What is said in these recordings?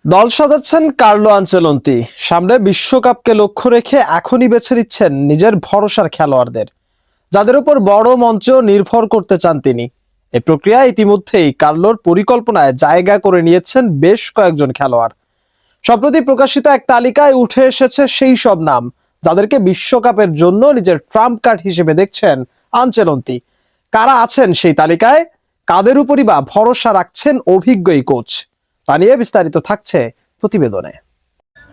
দল সাজাচ্ছেন Carlo Ancelotti. সামনে বিশ্বকাপকে লক্ষ্য রেখে এখনই বেছে নিচ্ছেন নিজের ভরসার খেলোয়াড়দের, যাদের উপর বড় মঞ্চ নির্ভর করতে চান তিনি। এই প্রক্রিয়া ইতিমধ্যেই কার্লোর পরিকল্পনায় জায়গা করে নিয়েছেন বেশ কয়েকজন খেলোয়াড়। সম্প্রতি প্রকাশিত এক তালিকায় উঠে এসেছে সেই সব নাম যাদেরকে বিশ্বকাপের জন্য নিজের ট্রাম্প কার্ড হিসেবে দেখছেন আনচেলত্তি। কারা আছেন সেই তালিকায়, কাদের উপরই বা ভরসা রাখছেন অভিজ্ঞ এই কোচ, তা নিয়ে বিস্তারিত থাকছে প্রতিবেদনে।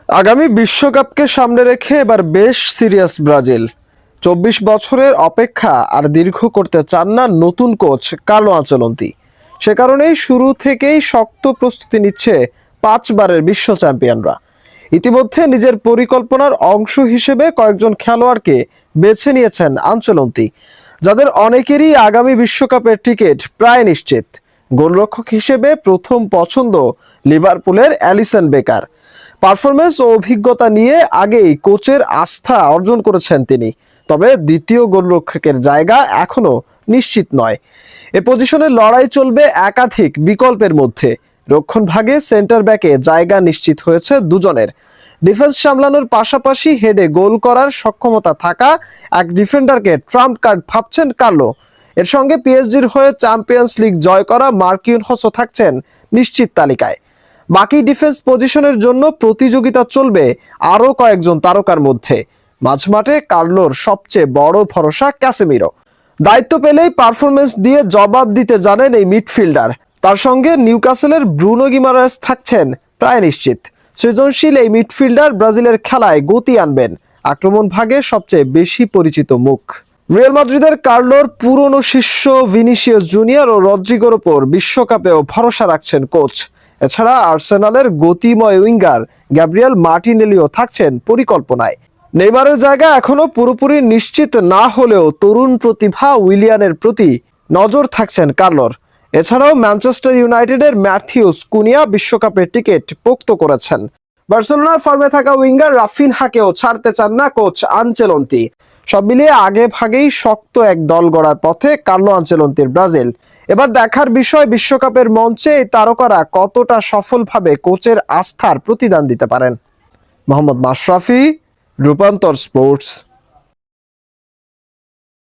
আগামী বিশ্বকাপকে সামনে রেখে এবার বেশ সিরিয়াস ব্রাজিল। 24 বছরের অপেক্ষা আর দীর্ঘ করতে চান না নতুন কোচ কার্লো আনচেলত্তি। সে কারণেই শুরু থেকেই শক্ত প্রস্তুতি নিচ্ছে 5 বারের বিশ্ব চ্যাম্পিয়নরা। ইতিমধ্যে নিজের পরিকল্পনার অংশ হিসেবে কয়েকজন খেলোয়াড়কে বেছে নিয়েছেন আনচেলত্তি, যাদের অনেকেরই আগামী বিশ্বকাপের টিকিট প্রায় নিশ্চিত। গোলরক্ষক হিসেবে প্রথম পছন্দ লিভারপুলের অ্যালিসন বেকার। পারফরমেন্স ও অভিজ্ঞতা নিয়ে আগেই কোচের আস্থা অর্জন করেছেন তিনি। তবে দ্বিতীয় গোলরক্ষকের জায়গা এখনো নিশ্চিত নয়। এ পজিশনে লড়াই চলবে একাধিক বিকল্পের মধ্যে। রক্ষণ ভাগে সেন্টার ব্যাকে জায়গা নিশ্চিত হয়েছে দুজনের। ডিফেন্স সামলানোর পাশাপাশি হেডে গোল করার সক্ষমতা থাকা এক ডিফেন্ডারকে ট্রাম্প কার্ড ভাবছেন কার্লো। এর সঙ্গে পিএসজির হয়ে চ্যাম্পিয়ন্স লিগ জয় করা মার্কিনহসও থাকছেন নিশ্চিত তালিকায়। বাকি ডিফেন্স পজিশনের জন্য প্রতিযোগিতা চলবে আরও কয়েকজন তারকার মধ্যে। মাঝমাঠে কার্লোর সবচেয়ে বড় ভরসা ক্যাসেমিরো। দায়িত্ব পেলেই পারফরমেন্স দিয়ে জবাব দিতে জানেন এই মিডফিল্ডার। তার সঙ্গে নিউক্যাসলের ব্রুনো গিমারেস থাকছেন প্রায় নিশ্চিত। সৃজনশীল এই মিডফিল্ডার ব্রাজিলের খেলায় গতি আনবেন। আক্রমণ ভাগে সবচেয়ে বেশি পরিচিত মুখ। রিয়াল মাদ্রিদের কার্লোর পুরনো শিষ্য ভিনিসিয়াস জুনিয়র ও রদ্রিগোর ওপর বিশ্বকাপেও ভরসা রাখছেন কোচ। এছাড়া আর্সেনালের গতিময় উইঙ্গার গ্যাব্রিয়েল মার্টিনেলিও থাকছেন পরিকল্পনায়। নেইমারের জায়গা এখনো পুরোপুরি নিশ্চিত না হলেও তরুণ প্রতিভা উইলিয়ানের প্রতি নজর থাকছেন কার্লোর। এছাড়াও ম্যানচেস্টার ইউনাইটেডের ম্যাথিউস কুনিয়া বিশ্বকাপের টিকিট পোক্ত করেছেন। বার্সেলোনার ফর্মে থাকা উইঙ্গার রাফিনহাকেও ছাড়তে চান না কোচ আনচেলত্তি। সব মিলিয়ে আগে ভাগেই শক্ত এক দল গড়ার পথে কার্লো আনচেলত্তির ব্রাজিল। এবার দেখার বিষয় বিশ্বকাপের মঞ্চে এই তারকারা কতটা সফলভাবে কোচের আস্থার প্রতিদান দিতে পারেন। মোহাম্মদ মাশরাফি, রূপান্তর স্পোর্টস।